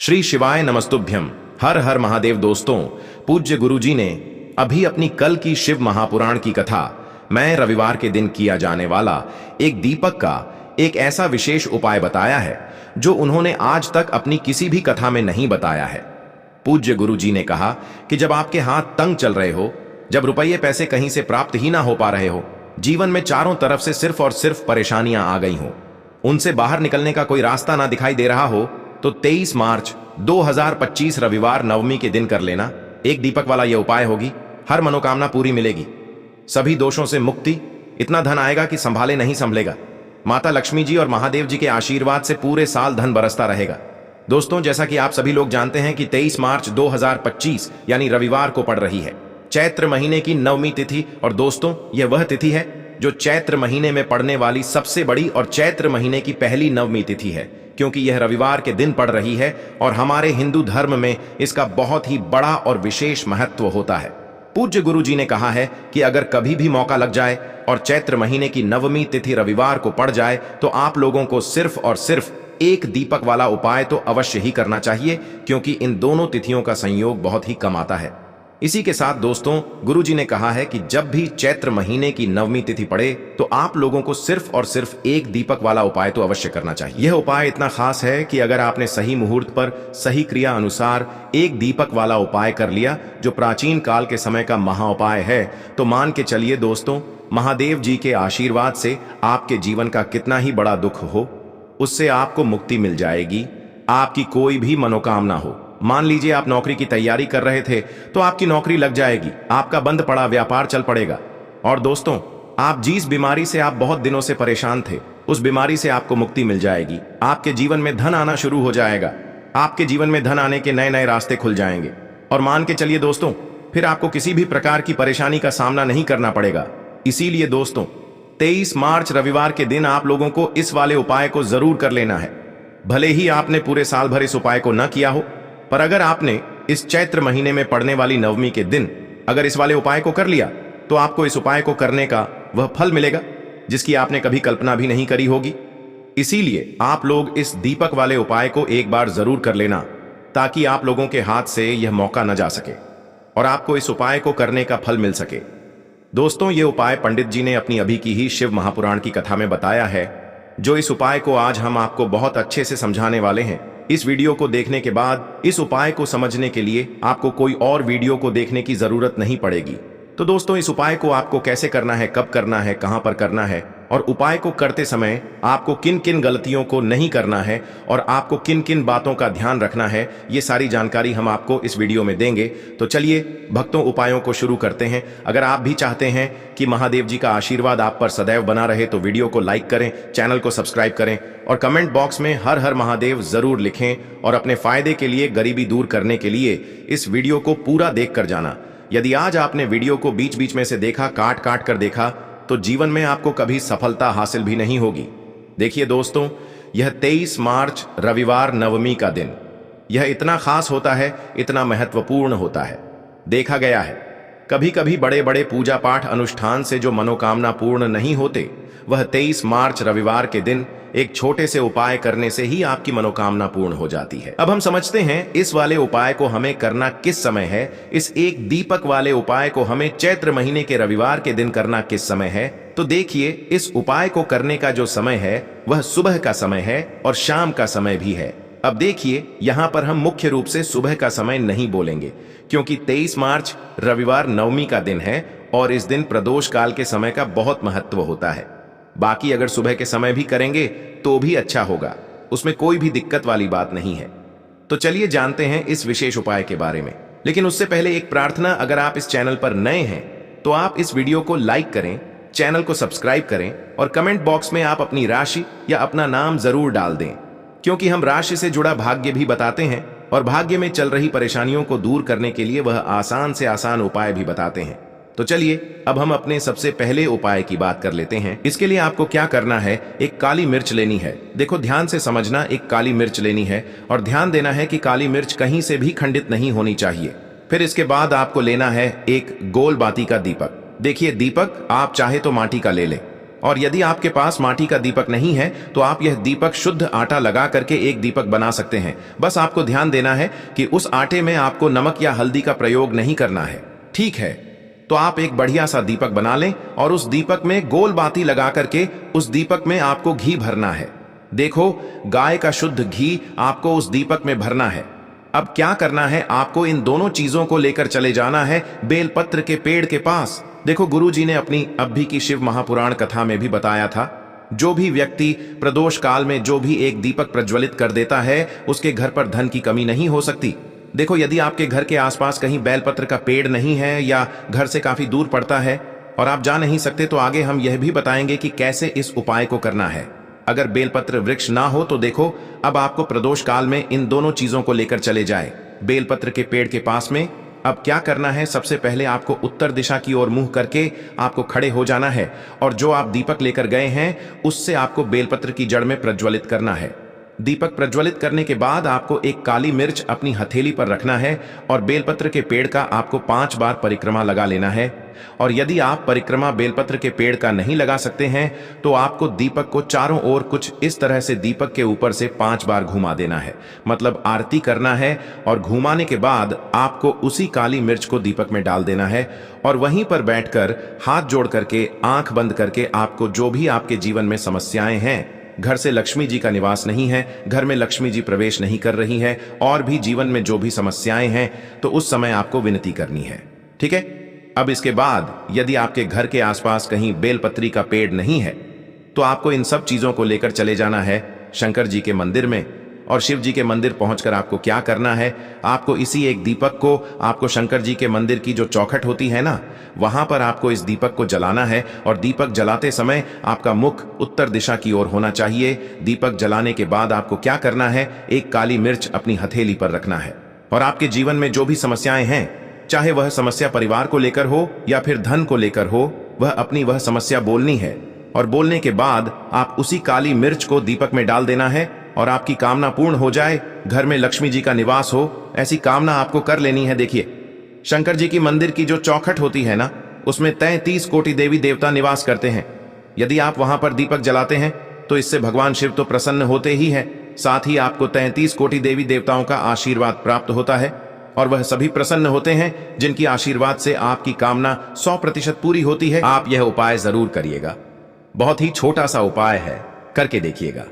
श्री शिवाय नमस्तुभ्यम। हर हर महादेव। दोस्तों, पूज्य गुरुजी ने अभी अपनी कल की शिव महापुराण की कथा मैं रविवार के दिन किया जाने वाला एक दीपक का एक ऐसा विशेष उपाय बताया है जो उन्होंने आज तक अपनी किसी भी कथा में नहीं बताया है। पूज्य गुरुजी ने कहा कि जब आपके हाथ तंग चल रहे हो, जब रुपये पैसे कहीं से प्राप्त ही ना हो पा रहे हो, जीवन में चारों तरफ से सिर्फ और सिर्फ परेशानियां आ गई हो, उनसे बाहर निकलने का कोई रास्ता ना दिखाई दे रहा हो, तो 23 मार्च 2025 रविवार नवमी के दिन कर लेना। एक दीपक वाला यह उपाय होगी, हर मनोकामना पूरी मिलेगी, सभी दोषों से मुक्ति, इतना धन आएगा कि संभाले नहीं संभलेगा। माता लक्ष्मी जी और महादेव जी के आशीर्वाद से पूरे साल धन बरसता रहेगा। दोस्तों, जैसा कि आप सभी लोग जानते हैं कि 23 मार्च 2025 यानी रविवार को पड़ रही है चैत्र महीने की नवमी तिथि। और दोस्तों, यह वह तिथि है जो चैत्र महीने में पड़ने वाली सबसे बड़ी और चैत्र महीने की पहली नवमी तिथि है, क्योंकि यह रविवार के दिन पड़ रही है और हमारे हिंदू धर्म में इसका बहुत ही बड़ा और विशेष महत्व होता है। पूज्य गुरुजी ने कहा है कि अगर कभी भी मौका लग जाए और चैत्र महीने की नवमी तिथि रविवार को पड़ जाए तो आप लोगों को सिर्फ और सिर्फ एक दीपक वाला उपाय तो अवश्य ही करना चाहिए, क्योंकि इन दोनों तिथियों का संयोग बहुत ही कम आता है। इसी के साथ दोस्तों, गुरुजी ने कहा है कि जब भी चैत्र महीने की नवमी तिथि पड़े तो आप लोगों को सिर्फ और सिर्फ एक दीपक वाला उपाय तो अवश्य करना चाहिए। यह उपाय इतना खास है कि अगर आपने सही मुहूर्त पर सही क्रिया अनुसार एक दीपक वाला उपाय कर लिया, जो प्राचीन काल के समय का महाउपाय है, तो मान के चलिए दोस्तों, महादेव जी के आशीर्वाद से आपके जीवन का कितना ही बड़ा दुख हो, उससे आपको मुक्ति मिल जाएगी। आपकी कोई भी मनोकामना हो, मान लीजिए आप नौकरी की तैयारी कर रहे थे तो आपकी नौकरी लग जाएगी, आपका बंद पड़ा व्यापार चल पड़ेगा। और दोस्तों, आप जिस बीमारी से आप बहुत दिनों से परेशान थे, उस बीमारी से आपको मुक्ति मिल जाएगी। आपके जीवन में धन आना शुरू हो जाएगा, आपके जीवन में धन आने के नए नए रास्ते खुल जाएंगे। और मान के चलिए दोस्तों, फिर आपको किसी भी प्रकार की परेशानी का सामना नहीं करना पड़ेगा। इसीलिए दोस्तों, 23 मार्च रविवार के दिन आप लोगों को इस वाले उपाय को जरूर कर लेना है। भले ही आपने पूरे साल भर इस उपाय को न किया हो, पर अगर आपने इस चैत्र महीने में पड़ने वाली नवमी के दिन अगर इस वाले उपाय को कर लिया, तो आपको इस उपाय को करने का वह फल मिलेगा जिसकी आपने कभी कल्पना भी नहीं करी होगी। इसीलिए आप लोग इस दीपक वाले उपाय को एक बार जरूर कर लेना, ताकि आप लोगों के हाथ से यह मौका न जा सके और आपको इस उपाय को करने का फल मिल सके। दोस्तों, ये उपाय पंडित जी ने अपनी अभी की ही शिव महापुराण की कथा में बताया है, जो इस उपाय को आज हम आपको बहुत अच्छे से समझाने वाले हैं। इस वीडियो को देखने के बाद इस उपाय को समझने के लिए आपको कोई और वीडियो को देखने की जरूरत नहीं पड़ेगी। तो दोस्तों, इस उपाय को आपको कैसे करना है, कब करना है, कहां पर करना है, और उपाय को करते समय आपको किन किन गलतियों को नहीं करना है और आपको किन किन बातों का ध्यान रखना है, ये सारी जानकारी हम आपको इस वीडियो में देंगे। तो चलिए भक्तों, उपायों को शुरू करते हैं। अगर आप भी चाहते हैं कि महादेव जी का आशीर्वाद आप पर सदैव बना रहे, तो वीडियो को लाइक करें, चैनल को सब्सक्राइब करें और कमेंट बॉक्स में हर हर महादेव जरूर लिखें। और अपने फायदे के लिए, गरीबी दूर करने के लिए इस वीडियो को पूरा देख कर जाना। यदि आज आपने वीडियो को बीच बीच में से देखा, काट काट कर देखा, तो जीवन में आपको कभी सफलता हासिल भी नहीं होगी। देखिए दोस्तों, यह 23 मार्च रविवार नवमी का दिन, यह इतना खास होता है, इतना महत्वपूर्ण होता है। देखा गया है कभी कभी बड़े बड़े पूजा पाठ अनुष्ठान से जो मनोकामना पूर्ण नहीं होते, वह 23 मार्च रविवार के दिन एक छोटे से उपाय करने से ही आपकी मनोकामना पूर्ण हो जाती है। अब हम समझते हैं इस वाले उपाय को हमें करना किस समय है। इस एक दीपक वाले उपाय को हमें चैत्र महीने के रविवार के दिन करना किस समय है। तो देखिए, इस उपाय को करने का जो समय है वह सुबह का समय है और शाम का समय भी है। अब देखिए, यहां पर हम मुख्य रूप से सुबह का समय नहीं बोलेंगे, क्योंकि 23 मार्च रविवार नवमी का दिन है और इस दिन प्रदोष काल के समय का बहुत महत्व होता है। बाकी अगर सुबह के समय भी करेंगे तो भी अच्छा होगा, उसमें कोई भी दिक्कत वाली बात नहीं है। तो चलिए जानते हैं इस विशेष उपाय के बारे में। लेकिन उससे पहले एक प्रार्थना, अगर आप इस चैनल पर नए हैं तो आप इस वीडियो को लाइक करें, चैनल को सब्सक्राइब करें और कमेंट बॉक्स में आप अपनी राशि या अपना नाम जरूर डाल दें, क्योंकि हम राशि से जुड़ा भाग्य भी बताते हैं और भाग्य में चल रही परेशानियों को दूर करने के लिए वह आसान से आसान उपाय भी बताते हैं। तो चलिए अब हम अपने सबसे पहले उपाय की बात कर लेते हैं। इसके लिए आपको क्या करना है, एक काली मिर्च लेनी है। देखो, ध्यान से समझना, एक काली मिर्च लेनी है और ध्यान देना है कि काली मिर्च कहीं से भी खंडित नहीं होनी चाहिए। फिर इसके बाद आपको लेना है एक गोल बाती का दीपक। देखिए, दीपक आप चाहे तो माटी का ले लें, और यदि आपके पास माटी का दीपक नहीं है तो आप यह दीपक शुद्ध आटा लगा करके एक दीपक बना सकते हैं। बस आपको ध्यान देना है कि उस आटे में आपको नमक या हल्दी का प्रयोग नहीं करना है, ठीक है? तो आप एक बढ़िया सा दीपक बना लें और उस दीपक में गोल बाती लगा करके उस दीपक में आपको घी भरना है। देखो, गाय का शुद्ध घी आपको उस दीपक में भरना है। अब क्या करना है, आपको इन दोनों चीजों को लेकर चले जाना है बेलपत्र के पेड़ के पास। देखो, गुरुजी ने अपनी अभी की शिव महापुराण कथा में भी बताया था, जो भी व्यक्ति प्रदोष काल में जो भी एक दीपक प्रज्वलित कर देता है उसके घर पर धन की कमी नहीं हो सकती। देखो, यदि आपके घर के आसपास कहीं बेलपत्र का पेड़ नहीं है या घर से काफी दूर पड़ता है और आप जा नहीं सकते, तो आगे हम यह भी बताएंगे कि कैसे इस उपाय को करना है। अगर बेलपत्र वृक्ष ना हो तो देखो, अब आपको प्रदोष काल में इन दोनों चीजों को लेकर चले जाए बेलपत्र के पेड़ के पास में। अब क्या करना है, सबसे पहले आपको उत्तर दिशा की ओर मुंह करके आपको खड़े हो जाना है और जो आप दीपक लेकर गए हैं उससे आपको बेलपत्र की जड़ में प्रज्वलित करना है। दीपक प्रज्वलित करने के बाद आपको एक काली मिर्च अपनी हथेली पर रखना है और बेलपत्र के पेड़ का आपको 5 बार परिक्रमा लगा लेना है। और यदि आप परिक्रमा बेलपत्र के पेड़ का नहीं लगा सकते हैं तो आपको दीपक को चारों ओर कुछ इस तरह से दीपक के ऊपर से 5 बार घुमा देना है, मतलब आरती करना है। और घुमाने के बाद आपको उसी काली मिर्च को दीपक में डाल देना है और वहीं पर बैठकर हाथ जोड़ करके आंख बंद करके आपको जो भी आपके जीवन में समस्याएं हैं, घर से लक्ष्मी जी का निवास नहीं है, घर में लक्ष्मी जी प्रवेश नहीं कर रही है, और भी जीवन में जो भी समस्याएं हैं, तो उस समय आपको विनती करनी है, ठीक है? अब इसके बाद यदि आपके घर के आसपास कहीं बेलपत्री का पेड़ नहीं है तो आपको इन सब चीजों को लेकर चले जाना है शंकर जी के मंदिर में। और शिव जी के मंदिर पहुंचकर आपको क्या करना है, आपको इसी एक दीपक को आपको शंकर जी के मंदिर की जो चौखट होती है ना, वहां पर आपको इस दीपक को जलाना है। और दीपक जलाते समय आपका मुख उत्तर दिशा की ओर होना चाहिए। दीपक जलाने के बाद आपको क्या करना है, एक काली मिर्च अपनी हथेली पर रखना है और आपके जीवन में जो भी समस्याएं हैं, चाहे वह समस्या परिवार को लेकर हो या फिर धन को लेकर हो, वह समस्या बोलनी है। और बोलने के बाद आप उसी काली मिर्च को दीपक में डाल देना है और आपकी कामना पूर्ण हो जाए, घर में लक्ष्मी जी का निवास हो, ऐसी कामना आपको कर लेनी है। देखिए, शंकर जी की मंदिर की जो चौखट होती है ना, उसमें 33 कोटि देवी देवता निवास करते हैं। यदि आप वहां पर दीपक जलाते हैं तो इससे भगवान शिव तो प्रसन्न होते ही हैं, साथ ही आपको 33 कोटि देवी देवताओं का आशीर्वाद प्राप्त होता है। और वह सभी प्रसन्न होते हैं जिनकी आशीर्वाद से आपकी कामना 100% पूरी होती है। आप यह उपाय जरूर करिएगा, बहुत ही छोटा सा उपाय है, करके देखिएगा।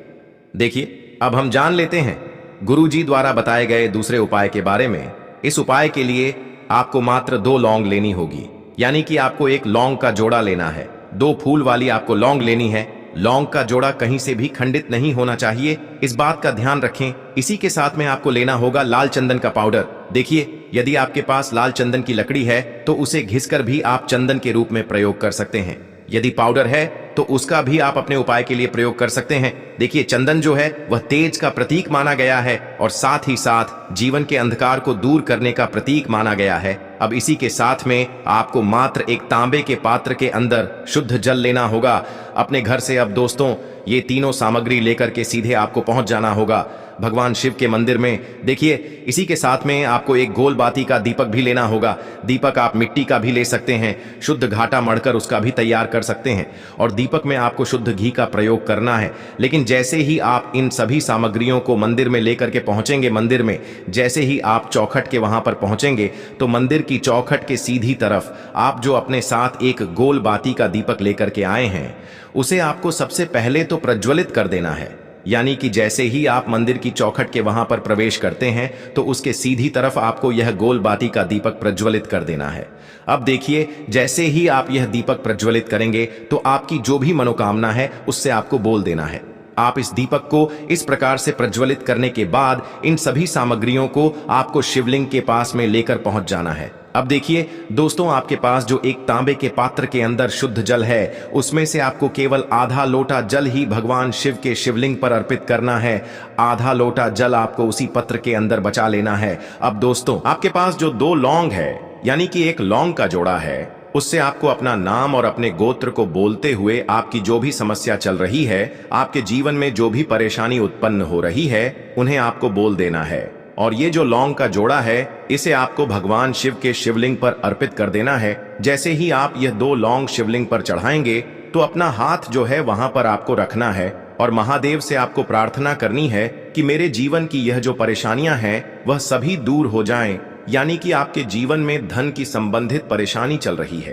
देखिए, अब हम जान लेते हैं गुरुजी द्वारा बताए गए दूसरे उपाय के बारे में। इस उपाय के लिए आपको मात्र 2 लौंग लेनी होगी, यानी कि आपको एक लौंग का जोड़ा लेना है। 2 फूल वाली आपको लौंग लेनी है। लौंग का जोड़ा कहीं से भी खंडित नहीं होना चाहिए, इस बात का ध्यान रखें। इसी के साथ में आपको लेना होगा लाल चंदन का पाउडर। देखिए, यदि आपके पास लाल चंदन की लकड़ी है तो उसे घिसकर भी आप चंदन के रूप में प्रयोग कर सकते हैं। यदि पाउडर है तो उसका भी आप अपने उपाय के लिए प्रयोग कर सकते हैं। देखिए, चंदन जो है वह तेज का प्रतीक माना गया है और साथ ही साथ जीवन के अंधकार को दूर करने का प्रतीक माना गया है। अब इसी के साथ में आपको मात्र एक तांबे के पात्र के अंदर शुद्ध जल लेना होगा अपने घर से। अब दोस्तों, ये तीनों सामग्री लेकर के सीधे आपको पहुंच जाना होगा भगवान शिव के मंदिर में। देखिए, इसी के साथ में आपको एक गोल बाती का दीपक भी लेना होगा। दीपक आप मिट्टी का भी ले सकते हैं, शुद्ध घाटा मढ़कर उसका भी तैयार कर सकते हैं। और दीपक में आपको शुद्ध घी का प्रयोग करना है। लेकिन जैसे ही आप इन सभी सामग्रियों को मंदिर में लेकर के पहुंचेंगे, मंदिर में जैसे ही आप चौखट के वहां पर पहुंचेंगे तो मंदिर की चौखट के सीधी तरफ आप जो अपने साथ एक गोल बाती का दीपक लेकर के आए हैं, उसे आपको सबसे पहले तो प्रज्वलित कर देना है। यानी कि जैसे ही आप मंदिर की चौखट के वहां पर प्रवेश करते हैं तो उसके सीधी तरफ आपको यह गोल बाती का दीपक प्रज्वलित कर देना है। अब देखिए, जैसे ही आप यह दीपक प्रज्वलित करेंगे तो आपकी जो भी मनोकामना है उससे आपको बोल देना है। आप इस दीपक को इस प्रकार से प्रज्वलित करने के बाद इन सभी सामग्रियों को आपको शिवलिंग के पास में लेकर पहुंच जाना है। अब देखिए दोस्तों, आपके पास जो एक तांबे के पात्र के अंदर शुद्ध जल है, उसमें से आपको केवल आधा लोटा जल ही भगवान शिव के शिवलिंग पर अर्पित करना है। आधा लोटा जल आपको उसी पत्र के अंदर बचा लेना है। अब दोस्तों, आपके पास जो 2 लौंग है, यानी कि एक लौंग का जोड़ा है, उससे आपको अपना नाम और अपने गोत्र को बोलते हुए आपकी जो भी समस्या चल रही है, आपके जीवन में जो भी परेशानी उत्पन्न हो रही है, उन्हें आपको बोल देना है। और ये जो लौंग का जोड़ा है, इसे आपको भगवान शिव के शिवलिंग पर अर्पित कर देना है। जैसे ही आप यह 2 लौंग शिवलिंग पर चढ़ाएंगे, तो अपना हाथ जो है वहां पर आपको रखना है और महादेव से आपको प्रार्थना करनी है कि मेरे जीवन की यह जो परेशानियां हैं वह सभी दूर हो जाएं। यानी कि आपके जीवन में धन की संबंधित परेशानी चल रही है,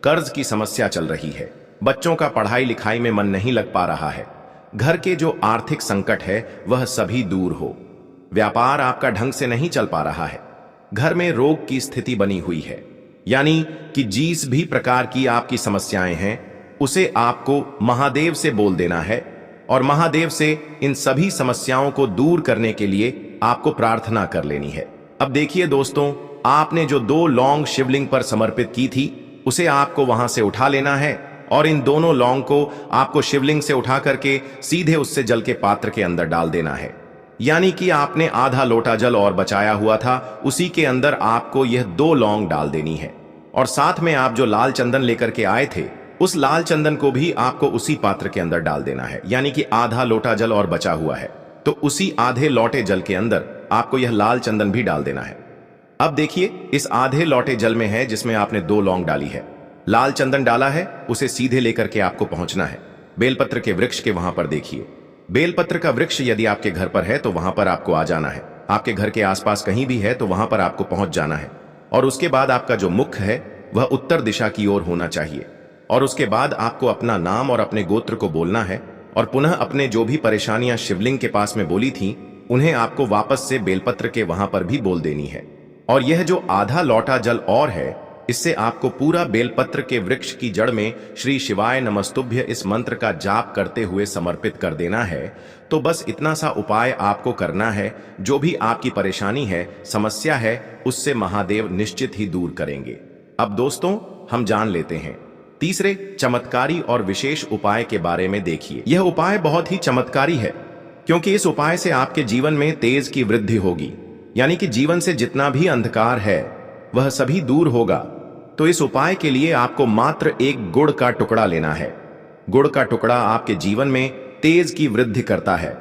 कर्ज की समस्या चल रही है, बच्चों का पढ़ाई लिखाई में मन नहीं लग पा रहा है, घर के जो आर्थिक संकट है वह सभी दूर हो, व्यापार आपका ढंग से नहीं चल पा रहा है, घर में रोग की स्थिति बनी हुई है, यानी कि जिस भी प्रकार की आपकी समस्याएं हैं उसे आपको महादेव से बोल देना है और महादेव से इन सभी समस्याओं को दूर करने के लिए आपको प्रार्थना कर लेनी है। अब देखिए दोस्तों, आपने जो 2 लौंग शिवलिंग पर समर्पित की थी उसे आपको वहां से उठा लेना है और इन दोनों लौंग को आपको शिवलिंग से उठा करके सीधे उससे जल के पात्र के अंदर डाल देना है। यानी कि आपने आधा लोटा जल और बचाया हुआ था, उसी के अंदर आपको यह 2 लौंग डाल देनी है और साथ में आप जो लाल चंदन लेकर के आए थे उस लाल चंदन को भी आपको उसी पात्र के अंदर डाल देना है। यानी कि आधा लोटा जल और बचा हुआ है तो उसी आधे लोटे जल के अंदर आपको यह लाल चंदन भी डाल देना है। अब देखिए, इस आधे लोटे जल में है जिसमें आपने 2 लौंग डाली है, लाल चंदन डाला है, उसे सीधे लेकर के आपको पहुंचना है बेलपत्र के वृक्ष के वहां पर। देखिए, बेलपत्र का वृक्ष यदि आपके घर पर है तो वहां पर आपको आ जाना है, आपके घर के आसपास कहीं भी है तो वहां पर आपको पहुंच जाना है और उसके बाद आपका जो मुख है वह उत्तर दिशा की ओर होना चाहिए और उसके बाद आपको अपना नाम और अपने गोत्र को बोलना है और पुनः अपने जो भी परेशानियां शिवलिंग के पास में बोली थी उन्हें आपको वापस से बेलपत्र के वहां पर भी बोल देनी है। और यह जो आधा लौटा जल और है इससे आपको पूरा बेलपत्र के वृक्ष की जड़ में श्री शिवाय नमस्तुभ्य इस मंत्र का जाप करते हुए समर्पित कर देना है। तो बस इतना सा उपाय आपको करना है, जो भी आपकी परेशानी है, समस्या है, उससे महादेव निश्चित ही दूर करेंगे। अब दोस्तों, हम जान लेते हैं तीसरे चमत्कारी और विशेष उपाय के बारे में। देखिए, यह उपाय बहुत ही चमत्कारी है क्योंकि इस उपाय से आपके जीवन में तेज की वृद्धि होगी, यानी कि जीवन से जितना भी अंधकार है वह सभी दूर होगा। तो इस उपाय के लिए आपको मात्र एक गुड़ का टुकड़ा लेना है। गुड़ का टुकड़ा आपके जीवन में तेज की वृद्धि करता है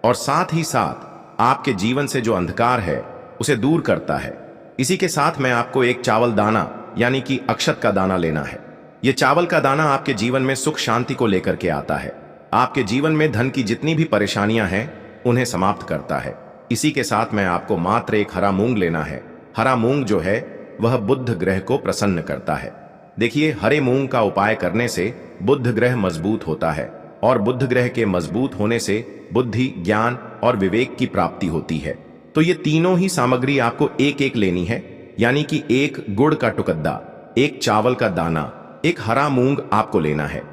और साथ ही साथ आपके जीवन से जो अंधकार है उसे दूर करता है। इसी के साथ में आपको एक चावल दाना यानी कि अक्षत का दाना लेना है। यह चावल का दाना आपके जीवन में सुख शांति को लेकर के आता है, आपके जीवन में धन की जितनी भी परेशानियां हैं उन्हें समाप्त करता है। इसी के साथ में आपको मात्र एक हरा मूंग लेना है। हरा मूंग जो है वह बुध ग्रह को प्रसन्न करता है। देखिए, हरे मूंग का उपाय करने से बुध ग्रह मजबूत होता है और बुध ग्रह के मजबूत होने से बुद्धि, ज्ञान और विवेक की प्राप्ति होती है। तो ये तीनों ही सामग्री आपको एक एक लेनी है, यानी कि एक गुड़ का टुकड़ा, एक चावल का दाना, एक हरा मूंग आपको लेना है।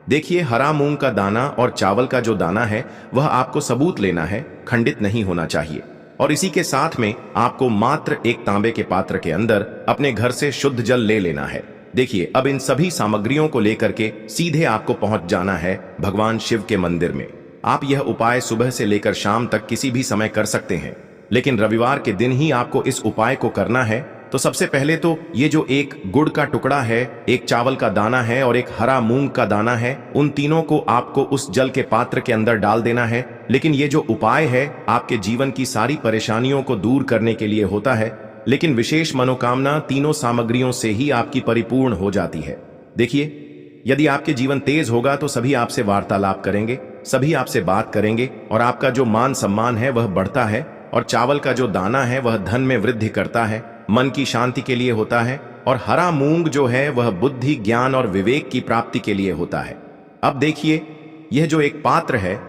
देखिए, हरा मूंग का दाना और चावल का जो दाना है वह आपको सबूत लेना है, खंडित नहीं होना चाहिए। और इसी के साथ में आपको मात्र एक तांबे के पात्र के अंदर अपने घर से शुद्ध जल ले लेना है। देखिए, अब इन सभी सामग्रियों को लेकर के सीधे आपको पहुंच जाना है भगवान शिव के मंदिर में। आप यह उपाय सुबह से लेकर शाम तक किसी भी समय कर सकते हैं, लेकिन रविवार के दिन ही आपको इस उपाय को करना है। तो सबसे पहले तो ये जो एक गुड़ का टुकड़ा है, एक चावल का दाना है और एक हरा मूंग का दाना है, उन तीनों को आपको उस जल के पात्र के अंदर डाल देना है। लेकिन ये जो उपाय है आपके जीवन की सारी परेशानियों को दूर करने के लिए होता है, लेकिन विशेष मनोकामना तीनों सामग्रियों से ही आपकी परिपूर्ण हो जाती है। देखिए, यदि आपके जीवन तेज होगा तो सभी आपसे वार्तालाप करेंगे, सभी आपसे बात करेंगे और आपका जो मान सम्मान है वह बढ़ता है। और चावल का जो दाना है वह धन में वृद्धि करता है, मन की शांति के लिए होता है। और हरा मूंग जो है वह बुद्धि, ज्ञान और विवेक की प्राप्ति के लिए होता है। अब देखिए, यह जो एक पात्र है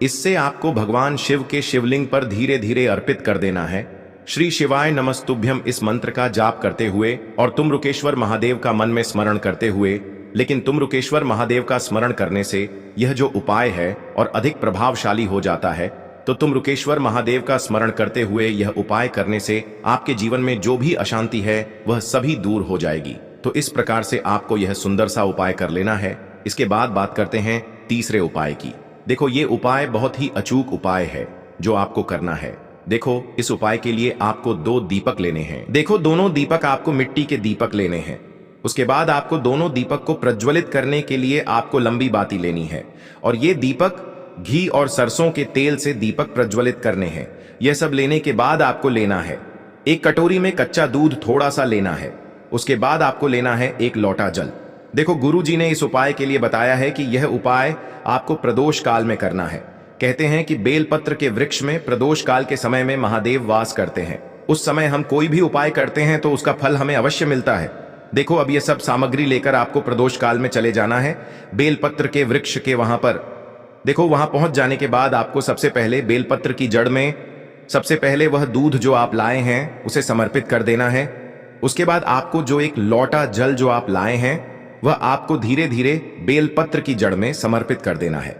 इससे आपको भगवान शिव के शिवलिंग पर धीरे धीरे अर्पित कर देना है। श्री शिवाय नमस्तुभ्यम इस मंत्र का जाप करते हुए और तुम रुकेश्वर महादेव का मन में स्मरण करते हुए। लेकिन तुम रुकेश्वर महादेव का स्मरण करने से यह जो उपाय है और अधिक प्रभावशाली हो जाता है। तो तुम रुकेश्वर महादेव का स्मरण करते हुए यह उपाय करने से आपके जीवन में जो भी अशांति है वह सभी दूर हो जाएगी। तो इस प्रकार से आपको यह सुंदर सा उपाय कर लेना है। इसके बाद बात करते हैं तीसरे उपाय की। देखो, ये उपाय बहुत ही अचूक उपाय है जो आपको करना है। देखो, इस उपाय के लिए आपको 2 दीपक लेने हैं। देखो, दोनों दीपक आपको मिट्टी के दीपक लेने हैं। उसके बाद आपको दोनों दीपक को प्रज्वलित करने के लिए आपको लंबी बाती लेनी है और ये दीपक घी और सरसों के तेल से दीपक प्रज्वलित करने हैं। यह सब लेने के बाद आपको लेना है एक कटोरी में कच्चा दूध थोड़ा सा लेना है। उसके बाद आपको लेना है एक लोटा जल। देखो, गुरुजी ने इस उपाय के लिए बताया है कि यह उपाय आपको प्रदोष काल में करना है। कहते हैं कि बेलपत्र के वृक्ष में प्रदोष काल के समय में महादेव वास करते हैं। उस समय हम कोई भी उपाय करते हैं तो उसका फल हमें अवश्य मिलता है। देखो, अब ये सब सामग्री लेकर आपको प्रदोष काल में चले जाना है बेलपत्र के वृक्ष के वहां पर। देखो, वहां पहुंच जाने के बाद आपको सबसे पहले बेलपत्र की जड़ में सबसे पहले वह दूध जो आप लाए हैं उसे समर्पित कर देना है। उसके बाद आपको जो एक लोटा जल जो आप लाए हैं वह आपको धीरे धीरे बेलपत्र की जड़ में समर्पित कर देना है।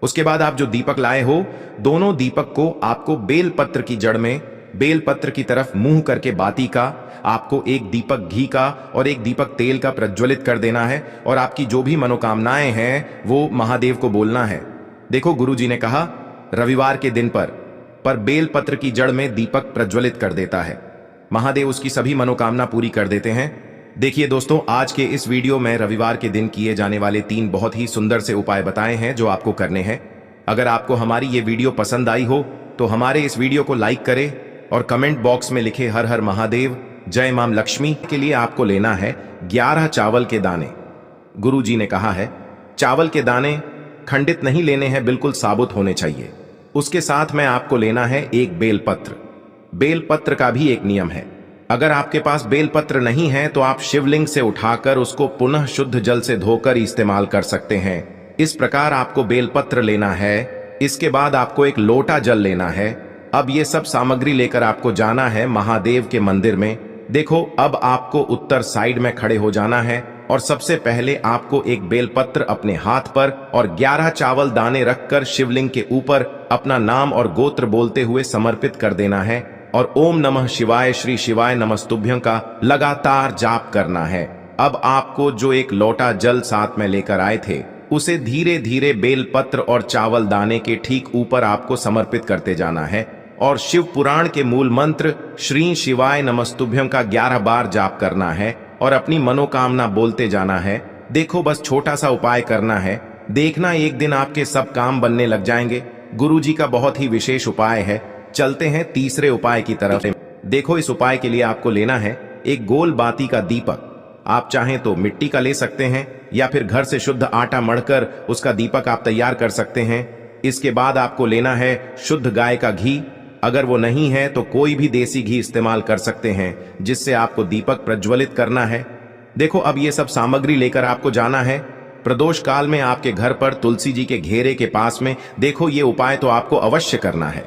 उसके बाद आप जो दीपक लाए हो, दोनों दीपक को आपको बेलपत्र की जड़ में बेलपत्र की तरफ मुंह करके बाती का आपको एक दीपक घी का और एक दीपक तेल का प्रज्वलित कर देना है और आपकी जो भी मनोकामनाएं हैं वो महादेव को बोलना है। देखो, गुरुजी ने कहा रविवार के दिन पर बेलपत्र की जड़ में दीपक प्रज्वलित कर देता है, महादेव उसकी सभी मनोकामना पूरी कर देते हैं। देखिए दोस्तों, आज के इस वीडियो में रविवार के दिन किए जाने वाले 3 बहुत ही सुंदर से उपाय बताए हैं जो आपको करने हैं। अगर आपको हमारी ये वीडियो पसंद आई हो तो हमारे इस वीडियो को लाइक करें और कमेंट बॉक्स में लिखे हर हर महादेव, जय मां लक्ष्मी। के लिए आपको लेना है 11 चावल के दाने। गुरुजी ने कहा है चावल के दाने खंडित नहीं लेने हैं, बिल्कुल साबुत होने चाहिए। उसके साथ में आपको लेना है एक बेलपत्र। बेलपत्र का भी एक नियम है, अगर आपके पास बेलपत्र नहीं है तो आप शिवलिंग से उठाकर उसको पुनः शुद्ध जल से धोकर इस्तेमाल कर सकते हैं। इस प्रकार आपको बेलपत्र लेना है। इसके बाद आपको एक लोटा जल लेना है। अब ये सब सामग्री लेकर आपको जाना है महादेव के मंदिर में। देखो, अब आपको उत्तर साइड में खड़े हो जाना है और सबसे पहले आपको एक बेलपत्र अपने हाथ पर और 11 चावल दाने रखकर शिवलिंग के ऊपर अपना नाम और गोत्र बोलते हुए समर्पित कर देना है और ओम नमः शिवाय श्री शिवाय नमस्तुभ्यं का लगातार जाप करना है। अब आपको जो एक लोटा जल साथ में लेकर आए थे उसे धीरे धीरे बेलपत्र और चावल दाने के ठीक ऊपर आपको समर्पित करते जाना है और शिव पुराण के मूल मंत्र श्री शिवाय नमस्तुभ्यं का 11 बार जाप करना है और अपनी मनोकामना बोलते जाना है। देखो, बस छोटा सा उपाय करना है, देखना एक दिन आपके सब काम बनने लग जाएंगे। गुरुजी का बहुत ही विशेष उपाय है। चलते हैं तीसरे उपाय की तरफ। देखो, इस उपाय के लिए आपको लेना है एक गोल बाती का दीपक। आप चाहें तो मिट्टी का ले सकते हैं या फिर घर से शुद्ध आटा मढ़कर उसका दीपक आप तैयार कर सकते हैं। इसके बाद आपको लेना है शुद्ध गाय का घी। अगर वो नहीं है तो कोई भी देसी घी इस्तेमाल कर सकते हैं जिससे आपको दीपक प्रज्वलित करना है। देखो, अब ये सब सामग्री लेकर आपको जाना है प्रदोष काल में आपके घर पर तुलसी जी के घेरे के पास में। देखो, ये उपाय तो आपको अवश्य करना है।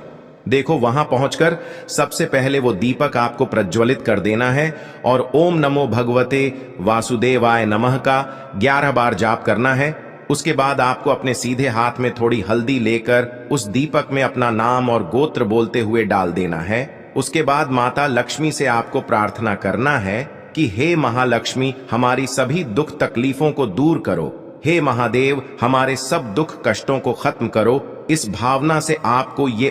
देखो, वहां पहुंचकर सबसे पहले वो दीपक आपको प्रज्वलित कर देना है और ओम नमो भगवते वासुदेवाय नमः का 11 बार जाप करना है। उसके बाद आपको अपने सीधे हाथ में थोड़ी हल्दी लेकर उस दीपक में अपना नाम और गोत्र बोलते हुए डाल देना है। उसके बाद माता लक्ष्मी से आपको प्रार्थना करना है कि हे महालक्ष्मी, हमारी सभी दुख तकलीफों को दूर करो। हे महादेव, हमारे सब दुख कष्टों को खत्म करो। इस भावना से आपको ये